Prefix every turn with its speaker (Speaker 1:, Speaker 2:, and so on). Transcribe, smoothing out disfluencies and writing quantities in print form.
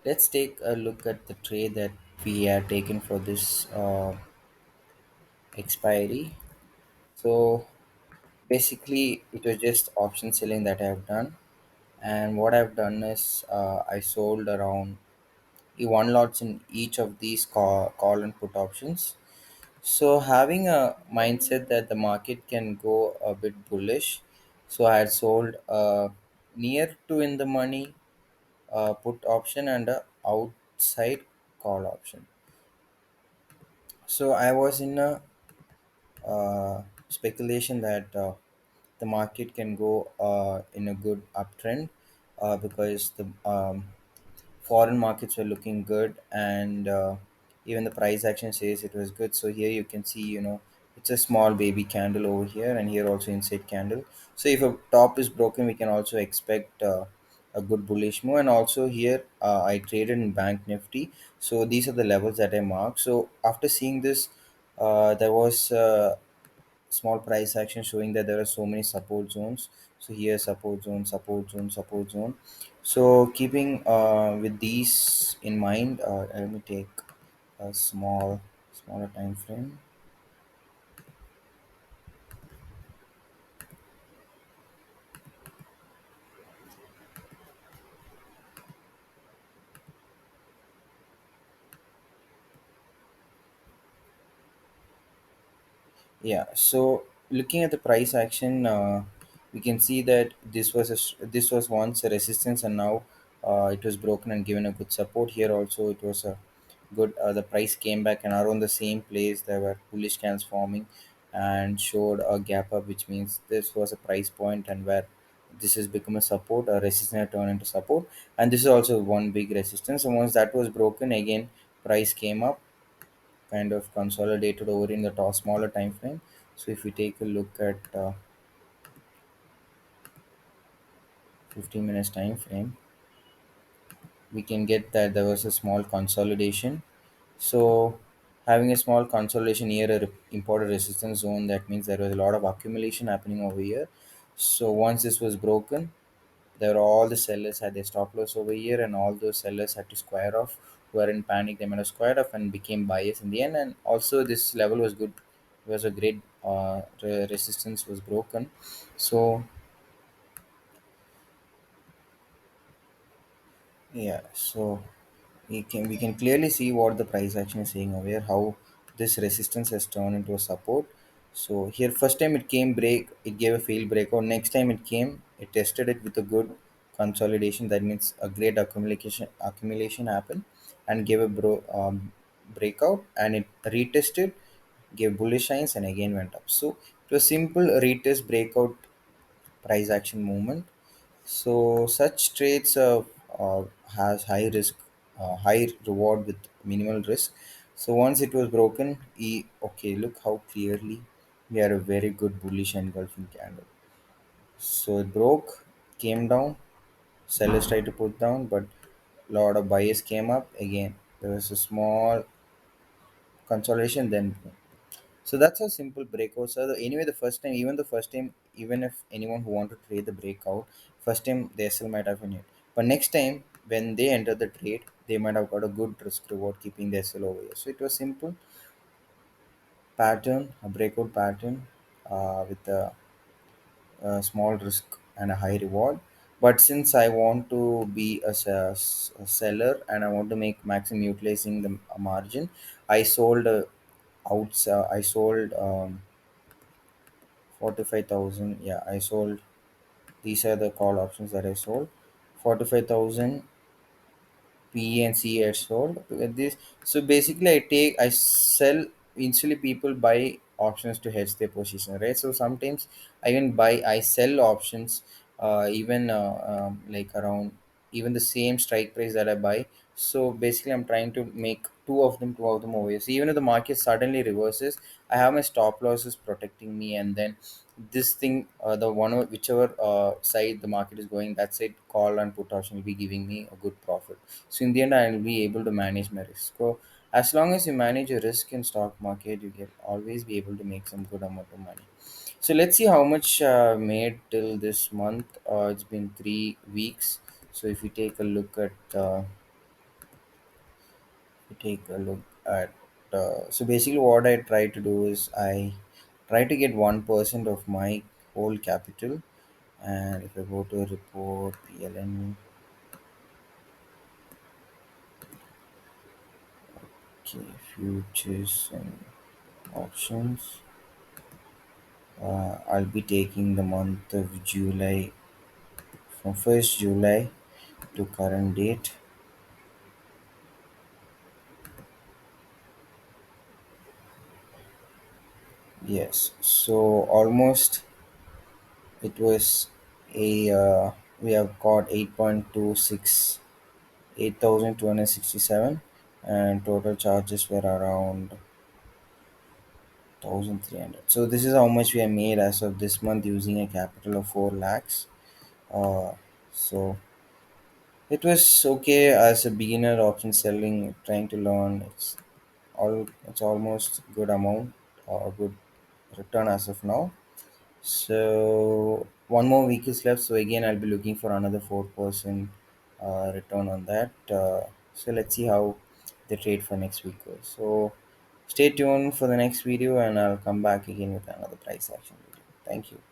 Speaker 1: Let's take a look at the trade that we have taken for this expiry. So basically, it was just option selling that I have done. And what I've done is I sold around one lots in each of these call and put options. So having a mindset that the market can go a bit bullish, so I had sold near to in the money put option and a outside call option. So I was in a speculation that the market can go in a good uptrend because the foreign markets were looking good, and even the price action says it was good. So here you can see, it's a small baby candle over here, and here also inside candle. So if a top is broken, we can also expect a good bullish move. And also here I traded in bank nifty, so these are the levels that I marked. So after seeing this, there was small price action showing that there are so many support zones. So here support zone, support zone, support zone. So keeping with these in mind, let me take a smaller time frame. Yeah, so looking at the price action, we can see that this was once a resistance, and now it was broken and given a good support. Here also it was a good. The price came back, and around the same place there were bullish candles forming, and showed a gap up, which means this was a price point, and where this has become a support, a resistance turn into support, and this is also one big resistance. And once that was broken, again price came up, kind of consolidated over in the smaller time frame. So if we take a look at 15 minutes time frame, we can get that there was a small consolidation. So having a small consolidation near a important resistance zone, that means there was a lot of accumulation happening over here. So once this was broken, there were all the sellers had their stop loss over here, and all those sellers had to square off. Who were in panic, they might have squared off and became buyers in the end. And also this level was good. It was a great resistance was broken. So yeah, so we can clearly see what the price action is saying over here, how this resistance has turned into a support. So here first time it came break, it gave a failed breakout. Next time it came, it tested it with a good consolidation. That means a great accumulation happened and gave a breakout, and it retested, gave bullish signs, and again went up. So it was simple retest breakout price action movement. So such trades has high risk, high reward with minimal risk. So once it was broken, okay, look how clearly we had a very good bullish engulfing candle. So it broke, came down, sellers tried to put down, but lot of buyers came up again. There was a small consolidation, then so that's a simple breakout. So anyway, the first time, even if anyone who want to trade the breakout, first time they still might have in it. But next time when they enter the trade, they might have got a good risk reward keeping their sell over here. So it was simple pattern, a breakout pattern with a small risk and a high reward. But since I want to be a seller and I want to make maximum utilizing the margin, I sold I sold 45,000. Yeah, I sold. These are the call options that I sold. 45,000 PE and CE I sold. Look at this. So basically, I sell. Initially, people buy options to hedge their position, right? So sometimes I sell options, even like around even the same strike price that I buy. So basically, I'm trying to make two of them over here. So even if the market suddenly reverses, I have my stop losses protecting me, and then this thing, the one whichever side the market is going, that side call and put option will be giving me a good profit. So in the end, I'll be able to manage my risk. So as long as you manage your risk in stock market, you can always be able to make some good amount of money. So let's see how much made till this month. It's been 3 weeks. So if we take a look at take a look at. So basically, what I try to do is I try to get 1% of my whole capital, and if I go to report PLN, okay, futures and options. I'll be taking the month of July from 1st July to current date. Yes, so almost it was a we have got 8.26 8,267, and total charges were around 1,300. So this is how much we have made as of this month using a capital of 4 lakhs. Uh, so it was okay as a beginner option selling, trying to learn. It's almost good amount or good return as of now. So one more week is left. So again, I'll be looking for another 4% return on that. So let's see how the trade for next week goes. So stay tuned for the next video, and I'll come back again with another price action video. Thank you.